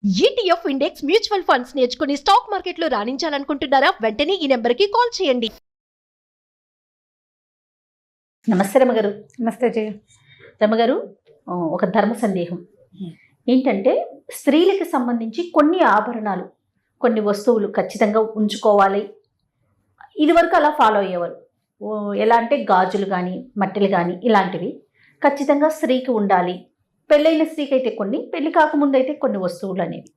ETF index mutual funds నేర్చుకుని stock మార్కెట్లో రాణించాలనుకుంటున్నారా? వెంటనే ఈ నెంబర్కి కాల్ చేయండి. నమస్తే రమగారు. నమస్తే జయ. రమగారు, ఒక ధర్మ సందేహం ఏంటంటే, స్త్రీలకు సంబంధించి కొన్ని ఆభరణాలు, కొన్ని వస్తువులు ఖచ్చితంగా ఉంచుకోవాలి. ఇదివరకు అలా ఫాలో అయ్యేవారు. ఎలా అంటే గాజులు కానీ, మట్టెలు కానీ ఇలాంటివి ఖచ్చితంగా స్త్రీకి ఉండాలి. పెళ్ళైన స్త్రీకి అయితే కొన్ని, పెళ్లి కాకముందు అయితే కొన్ని వస్తువులు అనేవి.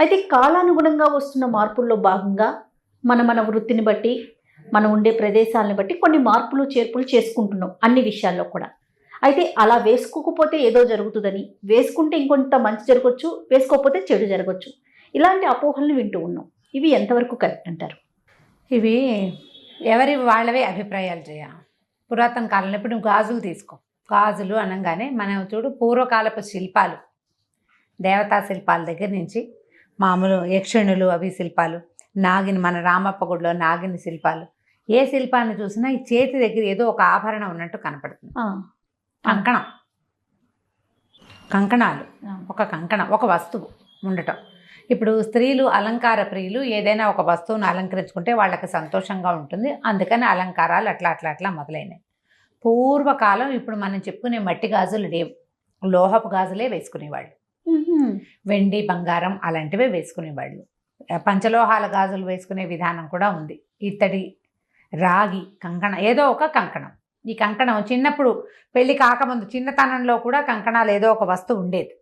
అయితే కాలానుగుణంగా వస్తున్న మార్పుల్లో భాగంగా మన వృత్తిని బట్టి, మనం ఉండే ప్రదేశాలను బట్టి కొన్ని మార్పులు చేర్పులు చేసుకుంటున్నాం అన్ని విషయాల్లో కూడా. అయితే అలా వేసుకోకపోతే ఏదో జరుగుతుందని, వేసుకుంటే ఇంకొంత మంచి జరగవచ్చు, వేసుకోకపోతే చెడు జరగవచ్చు, ఇలాంటి అపోహలను వింటూ ఉన్నాం. ఇవి ఎంతవరకు కరెక్ట్ అంటారు? ఇవి ఎవరి వాళ్ళవే అభిప్రాయాలు జయ. పురాతన కాలంలో ఇప్పుడు నువ్వు గాజులు తీసుకో. గాజులు అనగానే మనం చూడు, పూర్వకాలపు శిల్పాలు, దేవతా శిల్పాల దగ్గర నుంచి మామూలు యక్షిణులు అవి శిల్పాలు, నాగిని, మన రామప్ప గుడిలో నాగిని శిల్పాలు, ఏ శిల్పాన్ని చూసినా ఈ చేతి దగ్గర ఏదో ఒక ఆభరణం ఉన్నట్టు కనపడుతుంది. కంకణాలు, ఒక కంకణం, ఒక వస్తువు ఉండటం. ఇప్పుడు స్త్రీలు అలంకార ప్రియులు, ఏదైనా ఒక వస్తువును అలంకరించుకుంటే వాళ్ళకి సంతోషంగా ఉంటుంది, అందుకని అలంకారాలు అట్లా మొదలైనవి. పూర్వకాలం ఇప్పుడు మనం చెప్పుకునే మట్టి గాజులు లేవు, లోహపు గాజులే వేసుకునేవాళ్ళు. వెండి, బంగారం అలాంటివే వేసుకునేవాళ్ళు. పంచలోహాల గాజులు వేసుకునే విధానం కూడా ఉంది. ఇత్తడి, రాగి కంకణం, ఏదో ఒక కంకణం. ఈ కంకణం చిన్నప్పుడు పెళ్లి కాకముందు చిన్నతనంలో కూడా కంకణాలు ఏదో ఒక వస్తువు ఉండేది.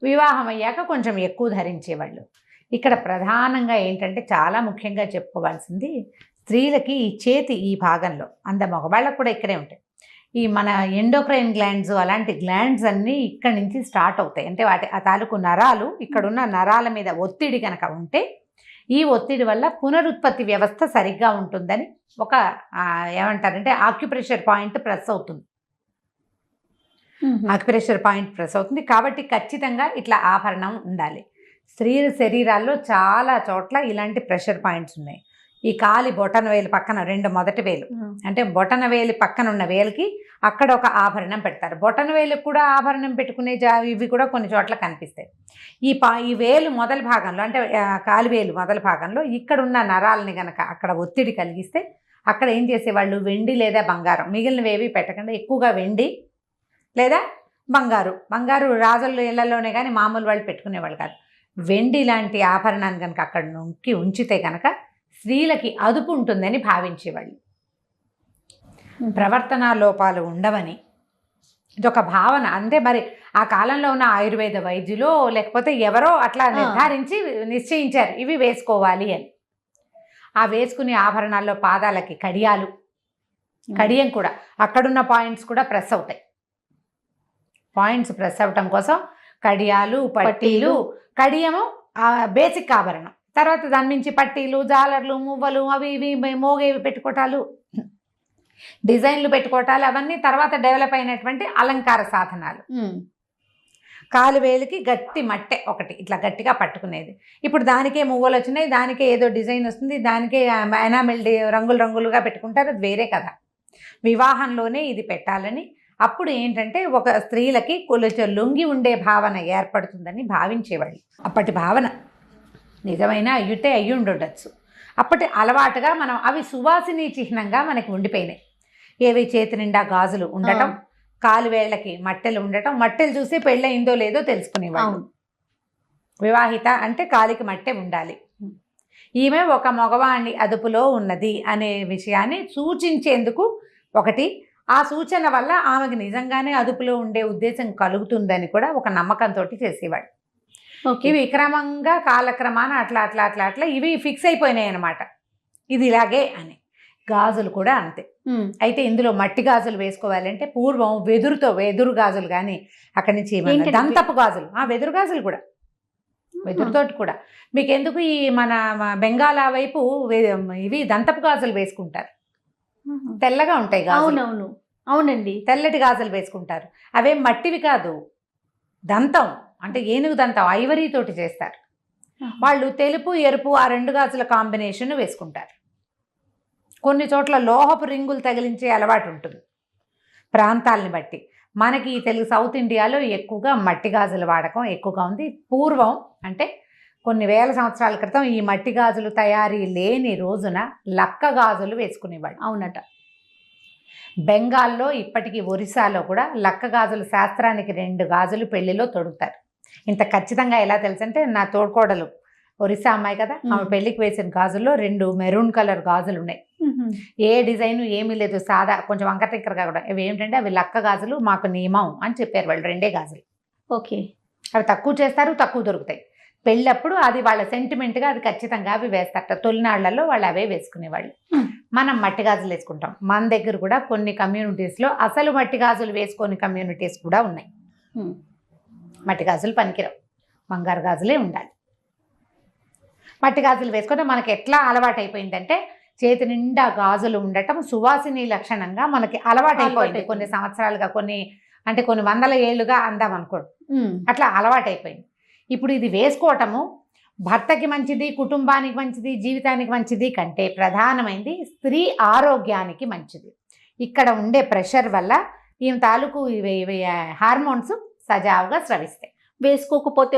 వివాహం అయ్యాక కొంచెం ఎక్కువ ధరించేవాళ్ళు. ఇక్కడ ప్రధానంగా ఏంటంటే, చాలా ముఖ్యంగా చెప్పుకోవాల్సింది, స్త్రీలకి ఈ చేతి ఈ భాగంలో, మగవాళ్ళకు కూడా ఇక్కడే ఉంటాయి, ఈ మన ఎండోక్రైన్ గ్లాండ్స్, అలాంటి గ్లాండ్స్ అన్నీ ఇక్కడి నుంచి స్టార్ట్ అవుతాయి. అంటే ఆ తాలూకు నరాలు, ఇక్కడున్న నరాల మీద ఒత్తిడి కనుక ఉంటే, ఈ ఒత్తిడి వల్ల పునరుత్పత్తి వ్యవస్థ సరిగ్గా ఉంటుందని ఒక ఏమంటారంటే ఆక్యుప్రెషర్ పాయింట్ ప్రెస్ అవుతుంది. ఆక్యుప్రెషర్ పాయింట్ ప్రెస్ అవుతుంది కాబట్టి ఖచ్చితంగా ఇట్లా ఆభరణం ఉండాలి. స్త్రీ శరీరాల్లో చాలా చోట్ల ఇలాంటి ప్రెషర్ పాయింట్స్ ఉన్నాయి. ఈ కాలి బొటన వేలు పక్కన, రెండు మొదటి వేలు, అంటే బొటన వేలు పక్కన ఉన్న వేలుకి అక్కడ ఒక ఆభరణం పెడతారు. బొటన వేలుకి కూడా ఆభరణం పెట్టుకునే ఇవి కూడా కొన్ని చోట్ల కనిపిస్తాయి. ఈ వేలు మొదల భాగంలో, అంటే కాలివేలు మొదల భాగంలో ఇక్కడ ఉన్న నరాలని కనుక అక్కడ ఒత్తిడి కలిగిస్తే, అక్కడ ఏం చేసేవాళ్ళు, వెండి లేదా బంగారం, మిగిలినవేవి పెట్టకుండా ఎక్కువగా వెండి లేదా బంగారు రాజుల ఇళ్లలోనే కానీ మామూలు వాళ్ళు పెట్టుకునేవాళ్ళు కాదు. వెండి లాంటి ఆభరణాన్ని కనుక అక్కడ నొక్కి ఉంచితే కనుక స్త్రీలకి అదుపు ఉంటుందని భావించేవాళ్ళు. ప్రవర్తనా లోపాలు ఉండవని ఇదొక భావన. అంతే. మరి ఆ కాలంలో ఉన్న ఆయుర్వేద వైద్యులు లేకపోతే ఎవరో అట్లా నిశ్చయించారు ఇవి వేసుకోవాలి అని. ఆ వేసుకునే ఆభరణాల్లో పాదాలకి కడియం కూడా, అక్కడున్న పాయింట్స్ కూడా ప్రెస్ అవుతాయి. పాయింట్స్ ప్రెస్ అవ్వటం కోసం కడియాలు, పట్టీలు, కడియము బేసిక్ ఆభరణం. తర్వాత దాని నుంచి పట్టీలు, జాలర్లు, మువ్వలు, అవి ఇవి మోగేవి పెట్టుకోవటాలు, డిజైన్లు పెట్టుకోవటాలు, అవన్నీ తర్వాత డెవలప్ అయినటువంటి అలంకార సాధనాలు. కాలువేలికి గట్టి మట్టె ఒకటి ఇట్లా గట్టిగా పట్టుకునేది. ఇప్పుడు దానికే మువ్వలు వచ్చినాయి, దానికే ఏదో డిజైన్ వస్తుంది, దానికే ఎనామిల్ రంగులుగా పెట్టుకుంటారు. అది వేరే కదా. వివాహంలోనే ఇది పెట్టాలని, అప్పుడు ఏంటంటే ఒక స్త్రీలకి కొంచెం లొంగి ఉండే భావన ఏర్పడుతుందని భావించేవాళ్ళు. అప్పటి భావన నిజమైన అయ్యి ఉండొచ్చు. అప్పటి అలవాటుగా మనం అవి సువాసిని చిహ్నంగా మనకి ఉండిపోయినాయి. ఏవి, చేతి నిండా గాజులు ఉండటం, కాలువేళ్లకి మట్టెలు ఉండటం, మట్టెలు చూసి పెళ్ళయిందో లేదో తెలుసుకునేవాళ్ళు. వివాహిత అంటే కాలికి మట్టె ఉండాలి, ఈమె ఒక మగవాణ్ణి అదుపులో ఉన్నది అనే విషయాన్ని సూచించేందుకు ఒకటి. ఆ సూచన వల్ల ఆమెకు నిజంగానే అదుపులో ఉండే ఉద్దేశం కలుగుతుందని కూడా ఒక నమ్మకంతో చేసేవాడు. ఇవి క్రమంగా కాలక్రమాన అట్లా ఇవి ఫిక్స్ అయిపోయినాయి అన్నమాట. ఇది ఇలాగే అని. గాజులు కూడా అంతే. అయితే ఇందులో మట్టి గాజులు వేసుకోవాలంటే పూర్వం వెదురు గాజులు, కానీ అక్కడి నుంచి దంతపు గాజులు, వెదురు గాజులు కూడా, వెదురుతోటి కూడా. మీకు ఎందుకు ఈ మన బెంగాల్ వైపు ఇవి దంతపు గాజులు వేసుకుంటారు, తెల్లగా ఉంటాయి గాజులు. అవునండి, తెల్లటి గాజులు వేసుకుంటారు. అవేం మట్టివి కాదు, దంతం, అంటే ఏనుగు దంతం, ఐవరీ తోటి చేస్తారు వాళ్ళు. తెలుపు, ఎరుపు ఆ రెండు గాజుల కాంబినేషన్ వేసుకుంటారు. కొన్ని చోట్ల లోహపు రింగులు తగిలించే అలవాటు ఉంటుంది ప్రాంతాలని బట్టి. మనకి ఈ తెలుగు సౌత్ ఇండియాలో ఎక్కువగా మట్టి గాజుల వాడకం ఎక్కువగా ఉంది. పూర్వం అంటే కొన్ని వేల సంవత్సరాల క్రితం ఈ మట్టి గాజులు తయారీ లేని రోజున లక్క గాజులు వేసుకునేవాళ్ళు. అవునట. బెంగాల్లో ఇప్పటికీ ఒరిస్సాలో కూడా లక్క గాజులు శాస్త్రానికి 2 గాజులు పెళ్లిలో తొడుగుతారు. ఇంత ఖచ్చితంగా ఎలా తెలుసు అంటే నా తోడుకోడలు ఒరిస్సా అమ్మాయి కదా, ఆమె పెళ్లికి వేసిన గాజుల్లో 2 మెరూన్ కలర్ గాజులు ఉన్నాయి. ఏ డిజైన్ ఏమీ లేదు, సాదా కొంచెం వంకటింకరగా కూడా. అవి ఏమిటంటే అవి లక్క గాజులు మాకు నియమం అని చెప్పారు వాళ్ళు. 2 గాజులు. ఓకే. అవి తక్కువ చేస్తారు, తక్కువ దొరుకుతాయి. పెళ్ళప్పుడు అది వాళ్ళ సెంటిమెంట్గా అది ఖచ్చితంగా అవి వేస్తారట. తొలినాళ్లలో వాళ్ళు అవే వేసుకునేవాళ్ళు. మనం మట్టి గాజులు వేసుకుంటాం. మన దగ్గర కూడా కొన్ని కమ్యూనిటీస్లో అసలు మట్టి గాజులు వేసుకొని కమ్యూనిటీస్ కూడా ఉన్నాయి. మట్టి గాజులు పనికిరావు, బంగారు గాజులే ఉండాలి. మట్టి గాజులు వేసుకుంటే మనకి ఎట్లా అలవాటు అయిపోయిందంటే చేతి నిండా గాజులు ఉండటం సువాసిని లక్షణంగా మనకి అలవాటు అయిపోయింది. కొన్ని సంవత్సరాలుగా, కొన్ని వందల ఏళ్ళుగా అందాం అనుకోండి, అట్లా అలవాటు అయిపోయింది. ఇప్పుడు ఇది వేసుకోవటము భర్తకి మంచిది, కుటుంబానికి మంచిది, జీవితానికి మంచిది కంటే ప్రధానమైనది స్త్రీ ఆరోగ్యానికి మంచిది. ఇక్కడ ఉండే ప్రెషర్ వల్ల ఈమె తాలూకు ఇవి హార్మోన్స్ సజావుగా స్రవిస్తాయి. వేసుకోకపోతే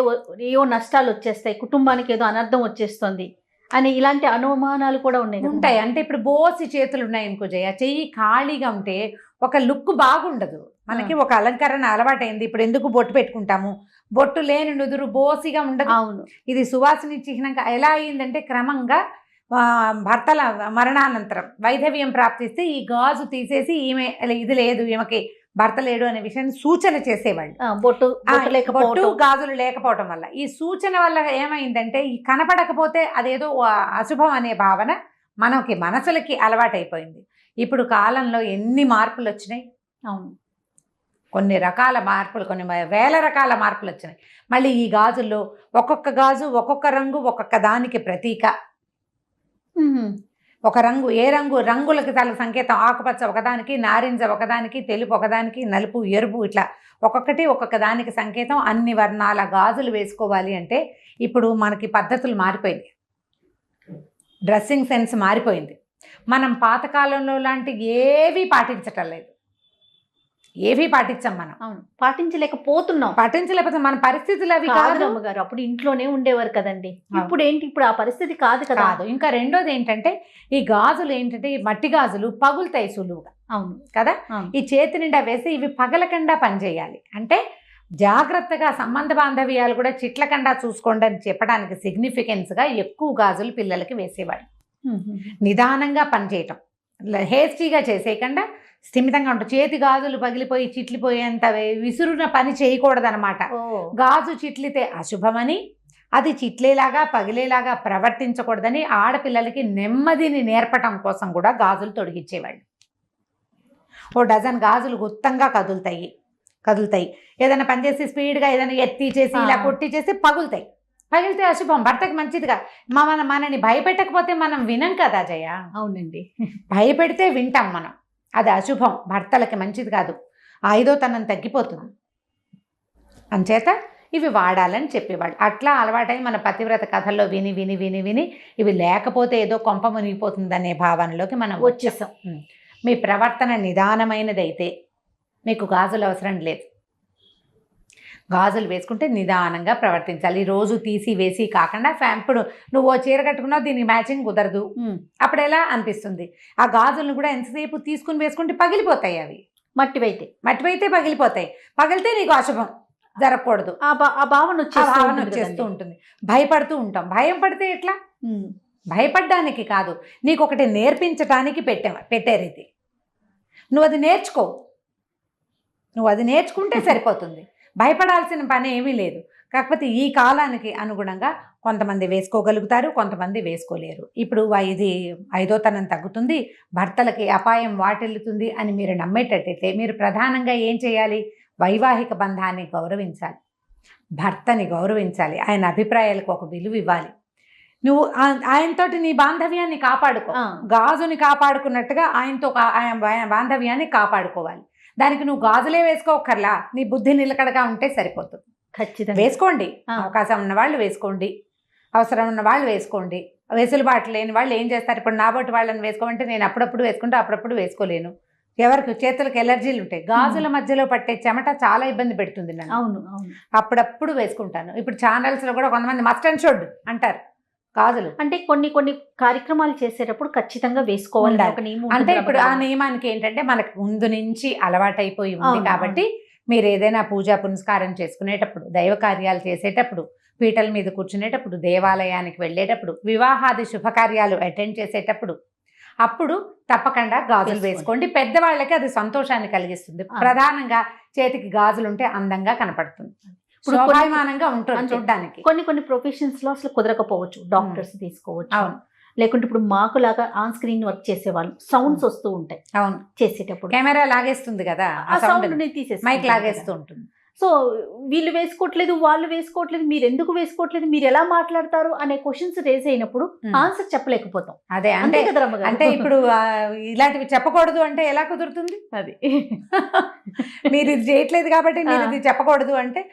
ఏవో నష్టాలు వచ్చేస్తాయి, కుటుంబానికి ఏదో అనర్థం వచ్చేస్తుంది అని ఇలాంటి అనుమానాలు కూడా ఉంటాయి. అంటే ఇప్పుడు బోసి చేతులు ఉన్నాయి అనుకో జయ, చెయ్యి ఖాళీగా ఉంటే ఒక లుక్ బాగుండదు. మనకి ఒక అలంకరణ అలవాటైంది. ఇప్పుడు ఎందుకు బొట్టు పెట్టుకుంటాము, బొట్టు లేని నుదురు బోసిగా ఉండదు. అవును. ఇది సువాసిని చిహ్నంగా ఎలా అయిందంటే క్రమంగా భర్తల మరణానంతరం వైధవ్యం ప్రాప్తిస్తే ఈ గాజు తీసేసి ఈమె ఇది లేదు, ఈమెకి భర్త లేడు అనే విషయాన్ని సూచన చేసేవాళ్ళు. బొట్టు గాజులు లేకపోవటం వల్ల ఈ సూచన వల్ల ఏమైందంటే ఈ కనపడకపోతే అదేదో అశుభం అనే భావన మనకి మనసులకి అలవాటైపోయింది. ఇప్పుడు కాలంలో ఎన్ని మార్పులు వచ్చినాయి. అవును, కొన్ని రకాల మార్పులు, కొన్ని వేల రకాల మార్పులు వచ్చినాయి. మళ్ళీ ఈ గాజుల్లో ఒక్కొక్క గాజు ఒక్కొక్క రంగు ఒక్కొక్క దానికి ప్రతీక. ఒక రంగు ఏ రంగులకి తల సంకేతం. ఆకుపచ్చ ఒకదానికి, నారింజ ఒకదానికి, తెలుపు ఒకదానికి, నలుపు ఎరుపు, ఇట్లా ఒక్కొక్క దానికి సంకేతం. అన్ని వర్ణాల గాజులు వేసుకోవాలి అంటే ఇప్పుడు మనకి పద్ధతులు మారిపోయింది, డ్రెస్సింగ్ సెన్స్ మారిపోయింది. మనం పాతకాలంలో లాంటి ఏవి పాటించటం లేదు, ఏవి పాటించాం మనం. అవును, పాటించలేకపోతే మన పరిస్థితులు అవి కాదు. అమ్మగారు అప్పుడు ఇంట్లోనే ఉండేవారు కదండి. ఇప్పుడు ఏంటి, ఇప్పుడు ఆ పరిస్థితి కాదు కదా. ఇంకా రెండోది ఏంటంటే ఈ గాజులు ఏంటంటే ఈ మట్టి గాజులు పగులుతాయి సులువుగా. అవును కదా. ఈ చేతి నిండా వేసి ఇవి పగలకుండా పనిచేయాలి అంటే జాగ్రత్తగా సంబంధ బాంధవ్యాలు కూడా చిట్లకుండా చూసుకోండి అని చెప్పడానికి సిగ్నిఫికెన్స్గా ఎక్కువ గాజులు పిల్లలకి వేసేవాళ్ళు. నిదానంగా పనిచేయటం, హేస్టీగా చేసేయకుండా స్థిమితంగా ఉంటుంది. చేతి గాజులు పగిలిపోయి చిట్లిపోయేంత విసురున పని చేయకూడదనమాట. గాజు చిట్లితే అశుభమని, అది చిట్లేలాగా పగిలేలాగా ప్రవర్తించకూడదని ఆడపిల్లలకి నెమ్మదిని నేర్పటం కోసం కూడా గాజులు తొడిగిచ్చేవాళ్ళు. 1 డజన్ గాజులు గుత్తంగా కదులుతాయి. ఏదైనా పనిచేసి స్పీడ్గా ఏదైనా ఎత్తి చేసి ఇలా కొట్టి చేసి పగులుతాయి. పగిలితే అశుభం, భర్తకి మంచిదిగా. మనని భయపెట్టకపోతే మనం వినం కదా జయ. అవునండి, భయపెడితే వింటాం మనం. అది అశుభం, భర్తలకి మంచిది కాదు, ఐదోతనం తగ్గిపోతుంది. అంచేత ఇవి వాడాలని చెప్పేవాళ్ళు. అట్లా అలవాటై మన పతివ్రత కథల్లో విని ఇవి లేకపోతే ఏదో కొంప మునిగిపోతుందనే భావనలోకి మనం వచ్చేసాం. మీ ప్రవర్తన నిదానమైనదైతే మీకు గాజులు అవసరం లేదు. గాజులు వేసుకుంటే నిదానంగా ప్రవర్తించాలి. రోజు తీసి వేసి కాకుండా ఇప్పుడు నువ్వు చీర కట్టుకున్నావు, దీనికి మ్యాచింగ్ కుదరదు, అప్పుడు ఎలా అనిపిస్తుంది. ఆ గాజులను కూడా ఎంతసేపు తీసుకుని వేసుకుంటే పగిలిపోతాయి. అవి మట్టివైతే పగిలిపోతాయి. పగిలితే నీకు అశుభం జరగకూడదు. ఆ భావన వచ్చేస్తూ ఉంటుంది. భయపడుతూ ఉంటాం. భయం పడితే ఎట్లా? భయపడడానికి కాదు, నీకు ఒకటి నేర్పించడానికి పెట్టారు ఇది. నువ్వు అది నేర్చుకుంటే సరిపోతుంది. భయపడాల్సిన పని ఏమీ లేదు. కాకపోతే ఈ కాలానికి అనుగుణంగా కొంతమంది వేసుకోగలుగుతారు, కొంతమంది వేసుకోలేరు. ఇప్పుడు ఇది ఐదోతనం తగ్గుతుంది, భర్తలకి అపాయం వాటిల్లుతుంది అని మీరు నమ్మేటట్టయితే మీరు ప్రధానంగా ఏం చేయాలి? వైవాహిక బంధాన్ని గౌరవించాలి, భర్తని గౌరవించాలి, ఆయన అభిప్రాయాలకు ఒక విలువ ఇవ్వాలి. నువ్వు ఆయనతోటి నీ బాంధవ్యాన్ని కాపాడుకో, గాజుని కాపాడుకున్నట్టుగా ఆయనతో బాంధవ్యాన్ని కాపాడుకోవాలి. దానికి నువ్వు గాజులే వేసుకోకర్లా, నీ బుద్ధి నిలకడగా ఉంటే సరిపోతుంది. ఖచ్చితంగా వేసుకోండి, అవకాశం ఉన్న వాళ్ళు వేసుకోండి, అవసరం ఉన్న వాళ్ళు వేసుకోండి. వెసులుబాటు లేని వాళ్ళు ఏం చేస్తారు? ఇప్పుడు నా బొట్టు వాళ్ళని వేసుకోమంటే నేను అప్పుడప్పుడు వేసుకుంటే అప్పుడప్పుడు వేసుకోలేను, ఎవరికి చేతులకు ఎలర్జీలు ఉంటాయి, గాజుల మధ్యలో పట్టే చెమట చాలా ఇబ్బంది పెడుతుంది నన్ను. అవును అవును. అప్పుడప్పుడు వేసుకుంటాను. ఇప్పుడు ఛానల్స్ లో కూడా కొంతమంది మస్ట్ అండ్ షుడ్ అంటారు గాజులు. అంటే కొన్ని కొన్ని కార్యక్రమాలు చేసేటప్పుడు ఖచ్చితంగా వేసుకోవాలి ఉండాలి. ఒక నియమం అంటే ఉంటుంది ఇప్పుడు ఆ రమగారు. నియమానికి ఏంటంటే మనకు ముందు నుంచి అలవాటైపోయి ఉంది అవును, కాబట్టి మీరు ఏదైనా పూజా పునస్కారం చేసుకునేటప్పుడు, దైవ కార్యాలు చేసేటప్పుడు, పీటల మీద కూర్చునేటప్పుడు, దేవాలయానికి వెళ్ళేటప్పుడు, వివాహాది శుభకార్యాలు అటెండ్ చేసేటప్పుడు అప్పుడు తప్పకుండా గాజులు వేసుకోండి. పెద్దవాళ్ళకి అది సంతోషాన్ని కలిగిస్తుంది. ప్రధానంగా చేతికి గాజులు ఉంటే అందంగా కనపడుతుంది, శోభాయమానంగా ఉంటుంది చూడడానికి. కొన్ని కొన్ని ప్రొఫెషన్స్ లో అసలు కుదరకపోవచ్చు, డాక్టర్స్ తీసుకోవచ్చు. అవును. లేకుంటే ఇప్పుడు మాకు లాగా ఆన్ స్క్రీన్ వర్క్ చేసే వాళ్ళు సౌండ్స్ వస్తూ ఉంటాయి అవును, చేసేటప్పుడు, కెమెరా లాగేస్తుంది కదా, ఆ సౌండ్ తీసేసి మైక్ లాగేస్తూ ఉంటుంది. సో వీళ్ళు వేసుకోవట్లేదు, వాళ్ళు వేసుకోవట్లేదు, మీరు ఎందుకు వేసుకోవట్లేదు, మీరు ఎలా మాట్లాడతారు అనే క్వశ్చన్స్ రేజ్ అయినప్పుడు ఆన్సర్ చెప్పలేకపోతాం. అదే అంతే అంటే కదా రమ్మగారు? అంటే ఇప్పుడు ఇలాంటివి చెప్పకూడదు అంటే ఎలా కుదురుతుంది? అది మీరు ఇది చేయట్లేదు కాబట్టి మీరు ఇది చెప్పకూడదు అంటే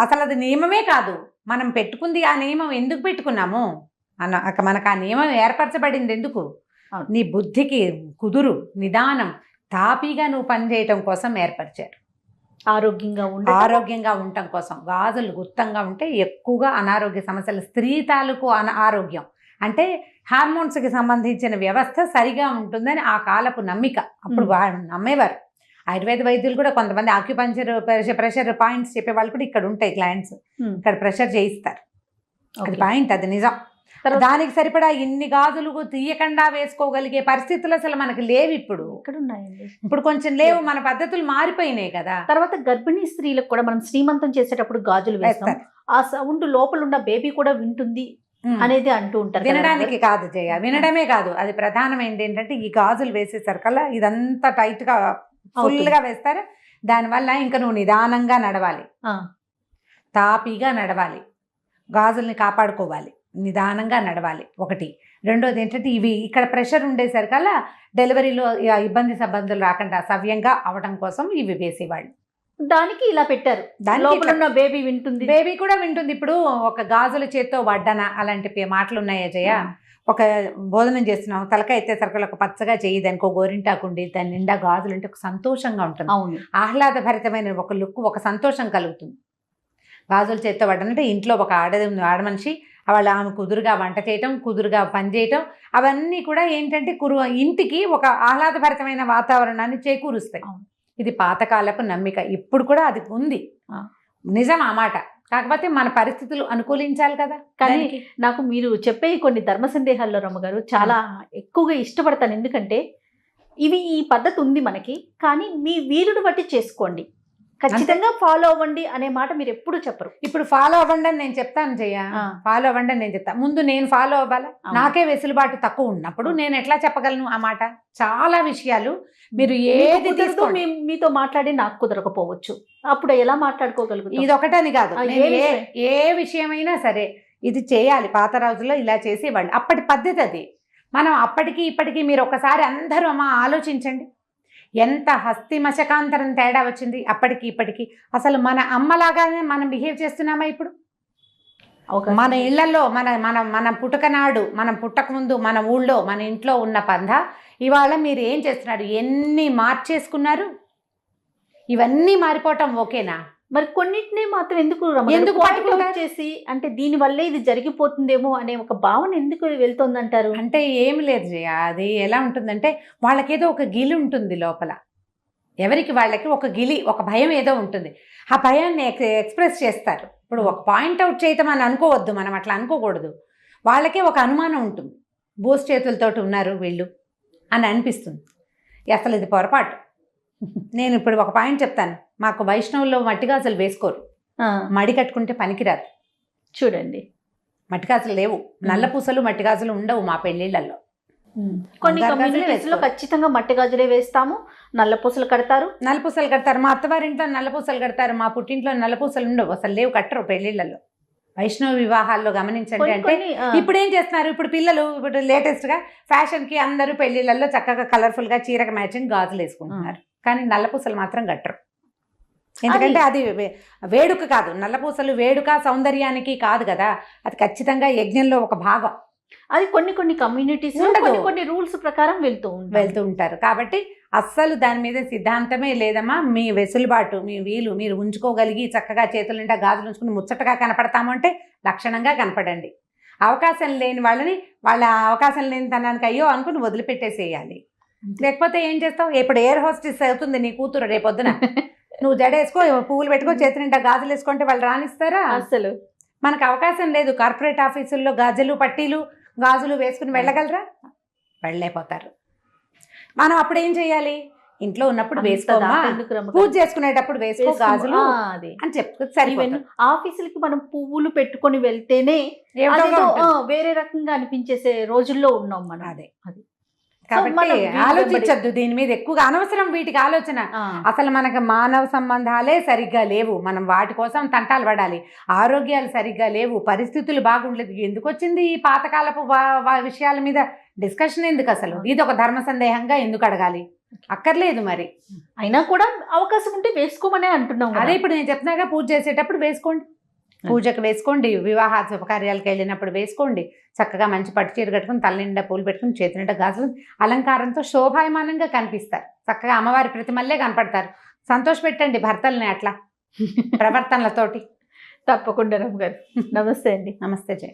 అసలు అది నియమమే కాదు. మనం పెట్టుకుంది ఆ నియమం ఎందుకు పెట్టుకున్నాము మనకు ఆ నియమం ఏర్పరచబడింది ఎందుకు? నీ బుద్ధికి కుదురు, నిదానం, తాపీగా నువ్వు పనిచేయటం కోసం ఏర్పరిచారు. ఆరోగ్యంగా ఉండటం కోసం. గాజులు గుర్తంగా ఉంటే ఎక్కువగా అనారోగ్య సమస్యలు, స్త్రీ తాలూకు ఆరోగ్యం అంటే హార్మోన్స్కి సంబంధించిన వ్యవస్థ సరిగా ఉంటుందని ఆ కాలపు నమ్మిక. అప్పుడు నమ్మేవారు. ఆయుర్వేద వైద్యులు కూడా కొంతమంది ఆక్యుపంచర్ ప్రెషర్ పాయింట్స్ చెప్పే వాళ్ళు కూడా ఇక్కడ ఉంటాయి క్లయింట్స్, ఇక్కడ ప్రెషర్ చేయిస్తారు. అది పాయింట్, అది నిజం. దానికి సరిపడా ఇన్ని గాజులు తీయకుండా వేసుకోగలిగే పరిస్థితులు అసలు మనకి లేవు ఇప్పుడు. ఇప్పుడు కొంచెం లేవు, మన పద్ధతులు మారిపోయినాయి కదా. తర్వాత గర్భిణీ స్త్రీలకు కూడా మనం శ్రీమంతం చేసేటప్పుడు గాజులు వేస్తాం, ఆ సౌండ్ లోపల ఉన్న బేబీ కూడా వింటుంది అనేది అంటూ ఉంటారు. వినడానికి కాదు జయ, వినడమే కాదు, అది ప్రధానమైనది ఏంటంటే ఈ గాజులు వేసేసరికల్లా ఇదంతా టైట్ గా ఫుల్ గా వేస్తారు. దానివల్ల ఇంకా నువ్వు నిదానంగా నడవాలి, తాపీగా నడవాలి, గాజుల్ని కాపాడుకోవాలి, నిదానంగా నడవాలి. ఒకటి. రెండోది ఏంటంటే ఇవి ఇక్కడ ప్రెషర్ ఉండేసరికల్లా డెలివరీలో ఇబ్బంది సంబంధాలు రాకుండా సవ్యంగా అవడం కోసం ఇవి వేసేవాళ్ళు. దానికి ఇలా పెట్టారు, బేబీ వింటుంది, బేబీ కూడా వింటుంది. ఇప్పుడు ఒక గాజుల చేత్తో వడ్డన అలాంటి మాటలు ఉన్నాయా జయ? ఒక భోజనం చేస్తున్నాం, తలక ఎత్తేసరికి ఒక పచ్చగా చేయి, దానికి ఒక గోరింటాకుండి, దాని నిండా గాజులు ఉంటే ఒక సంతోషంగా ఉంటుంది, ఆహ్లాదభరితమైన ఒక లుక్, ఒక సంతోషం కలుగుతుంది. గాజుల చేత్తో వడ్డనంటే ఇంట్లో ఒక ఆడమనిషి ఆమె కుదురుగా వంట చేయటం, కుదురుగా పని చేయటం, అవన్నీ కూడా ఏంటంటే ఇంటికి ఒక ఆహ్లాదభరితమైన వాతావరణాన్ని చేకూరుస్తాయి. ఇది పాతకాలపు నమ్మిక, ఇప్పుడు కూడా అది ఉంది, నిజం ఆ మాట. కాకపోతే మన పరిస్థితులు అనుకూలించాలి కదా. కానీ నాకు మీరు చెప్పే కొన్ని ధర్మ సందేహాల్లో రమ్మగారు చాలా ఎక్కువగా ఇష్టపడతాను. ఎందుకంటే ఈ పద్ధతి ఉంది మనకి, కానీ మీ వీలుని బట్టి చేసుకోండి, ఖచ్చితంగా ఫాలో అవ్వండి అనే మాట మీరు ఎప్పుడు చెప్పరు. ఇప్పుడు ఫాలో అవ్వండి అని నేను చెప్తాను జయ, ఫాలో అవ్వండి అని నేను చెప్తాను. ముందు నేను ఫాలో అవ్వాలా? నాకే వెసులుబాటు తక్కువ ఉన్నప్పుడు నేను ఎట్లా చెప్పగలను ఆ మాట? చాలా విషయాలు మీరు ఏది మీతో మాట్లాడి నాకు కుదరకపోవచ్చు, అప్పుడు ఎలా మాట్లాడుకోగలుగుతాం? ఇది ఒకటని కాదు, ఏ విషయమైనా సరే ఇది చేయాలి. పాత రోజుల్లో ఇలా చేసేవాళ్ళు, అప్పటి పద్ధతి అది. మనం అప్పటికి ఇప్పటికీ మీరు ఒకసారి అందరూ అమ్మ ఆలోచించండి, ఎంత హస్తి మశకాంతరం తేడా వచ్చింది అప్పటికి ఇప్పటికి. అసలు మన అమ్మలాగానే మనం బిహేవ్ చేస్తున్నామా ఇప్పుడు? మన ఇళ్లలో మన పుట్టకనాడు, మనం పుట్టకముందు మన ఊళ్ళో మన ఇంట్లో ఉన్న పంద ఇవాళ మీరు ఏం చేస్తున్నారు, ఎన్ని మార్చేసుకున్నారు? ఇవన్నీ మారిపోవటం ఓకేనా? మరి కొన్నిటిని మాత్రం ఎందుకు చేసి, అంటే దీని వల్లే ఇది జరిగిపోతుందేమో అనే ఒక భావన ఎందుకు వెళ్తుందంటారు? అంటే ఏమి లేదు జయ, అది ఎలా ఉంటుందంటే వాళ్ళకేదో ఒక గిలి ఉంటుంది లోపల, ఎవరికి వాళ్ళకి ఒక గిలి, ఒక భయం ఏదో ఉంటుంది. ఆ భయాన్ని ఎక్స్ప్రెస్ చేస్తారు. ఇప్పుడు ఒక పాయింట్అవుట్ చేయటం అని అనుకోవద్దు, మనం అట్లా అనుకోకూడదు. వాళ్ళకే ఒక అనుమానం ఉంటుంది, బోస్ చేతులతోటి ఉన్నారు వీళ్ళు అని అనిపిస్తుంది. అసలు ఇది పొరపాటు. నేను ఇప్పుడు ఒక పాయింట్ చెప్తాను, మాకు వైష్ణవుల్లో మట్టిగాజులు వేసుకోరు, మడి కట్టుకుంటే పనికిరాదు. చూడండి, మట్టిగాజులు లేవు, నల్ల పూసలు మట్టిగాజులు ఉండవు మా పెళ్లిళ్లలో. కొన్ని కమ్యూనిటీస్లో ఖచ్చితంగా మట్టి గాజులే వేస్తాము, నల్ల పూసలు కడతారు. మా అత్తవారింట్లో నల్ల పూసలు కడతారు, మా పుట్టింట్లో నల్ల పూసలు ఉండవు, అసలు లేవు, కట్టరు పెళ్లిళ్లలో. వైష్ణవ వివాహాల్లో గమనించండి. అంటే ఇప్పుడు ఏం చేస్తున్నారు, ఇప్పుడు పిల్లలు ఇప్పుడు లేటెస్ట్గా ఫ్యాషన్కి అందరూ పెళ్లిళ్లలో చక్కగా కలర్ఫుల్గా చీరకు మ్యాచింగ్ గాజులు వేసుకుంటున్నారు, కానీ నల్లపూసలు మాత్రం కట్టరు. ఎందుకంటే అది వేడుక కాదు, నల్లపూసలు వేడుక సౌందర్యానికి కాదు కదా, అది ఖచ్చితంగా యజ్ఞంలో ఒక భాగం. అది కొన్ని కమ్యూనిటీస్ కొన్ని రూల్స్ ప్రకారం వెళ్తూ ఉంటారు. కాబట్టి అస్సలు దాని మీద సిద్ధాంతమే లేదమ్మా. మీ వెసులుబాటు, మీ వీలు, మీరు ఉంచుకోగలిగి చక్కగా చేతుల నిండా గాజులు ఉంచుకుని ముచ్చటగా కనపడతాము అంటే లక్షణంగా కనపడండి. అవకాశం లేని వాళ్ళని వాళ్ళ అవకాశం లేని తనానికి అయ్యో అనుకుని వదిలిపెట్టేసేయాలి. లేకపోతే ఏం చేస్తావు? ఇప్పుడు ఎయిర్ హోస్టెస్ అవుతుంది నీ కూతురు రేపొద్దున, నువ్వు జడేసుకో, పువ్వులు పెట్టుకో, చేతి నిండా గాజులు వేసుకుంటే వాళ్ళు రానిస్తారా? అసలు మనకు అవకాశం లేదు. కార్పొరేట్ ఆఫీసుల్లో గాజులు పట్టీలు గాజులు వేసుకుని వెళ్ళగలరా? వెళ్ళలేకపోతారు. మనం అప్పుడు ఏం చేయాలి? ఇంట్లో ఉన్నప్పుడు వేసుకోమా, పూజ చేసుకునేటప్పుడు వేసుకో గాజులు అని చెప్తే సరిపోతుంది. ఆఫీసులకి మనం పువ్వులు పెట్టుకొని వెళ్తేనే వేరే రకంగా అనిపించేసే రోజుల్లో ఉన్నాం మనం. అదే కాబట్టి ఆలోచించద్దు దీని మీద ఎక్కువగా, అనవసరం వీటికి ఆలోచన. అసలు మనకు మానవ సంబంధాలే సరిగ్గా లేవు, మనం వాటి కోసం తంటాలు పడాలి. ఆరోగ్యాలు సరిగ్గా లేవు, పరిస్థితులు బాగుండలేదు. ఎందుకు వచ్చింది ఈ పాతకాలపు విషయాల మీద డిస్కషన్? ఎందుకు అసలు? ఇది ఒక ధర్మ సందేహంగా ఎందుకు అడగాలి? అక్కర్లేదు. మరి అయినా కూడా అవకాశం ఉంటే వేసుకోమనే అంటున్నాం. అదే ఇప్పుడు నేను చెప్తున్నాగా, పూజ చేసేటప్పుడు వేసుకోండి, పూజకు వేసుకోండి, వివాహ శుభకార్యాలకు వెళ్ళినప్పుడు వేసుకోండి. చక్కగా మంచి పట్టు చీర కట్టుకుని తల నిండా పూలు పెట్టుకుని చేతి నిండా గాజులు అలంకారంతో శోభాయమానంగా కనిపిస్తారు. చక్కగా అమ్మవారి ప్రతిమల్లే కనపడతారు. సంతోష పెట్టండి భర్తల్ని అట్లా ప్రవర్తనలతోటి. తప్పకుండా రమ్మ గారు. నమస్తే అండి. నమస్తే జయ.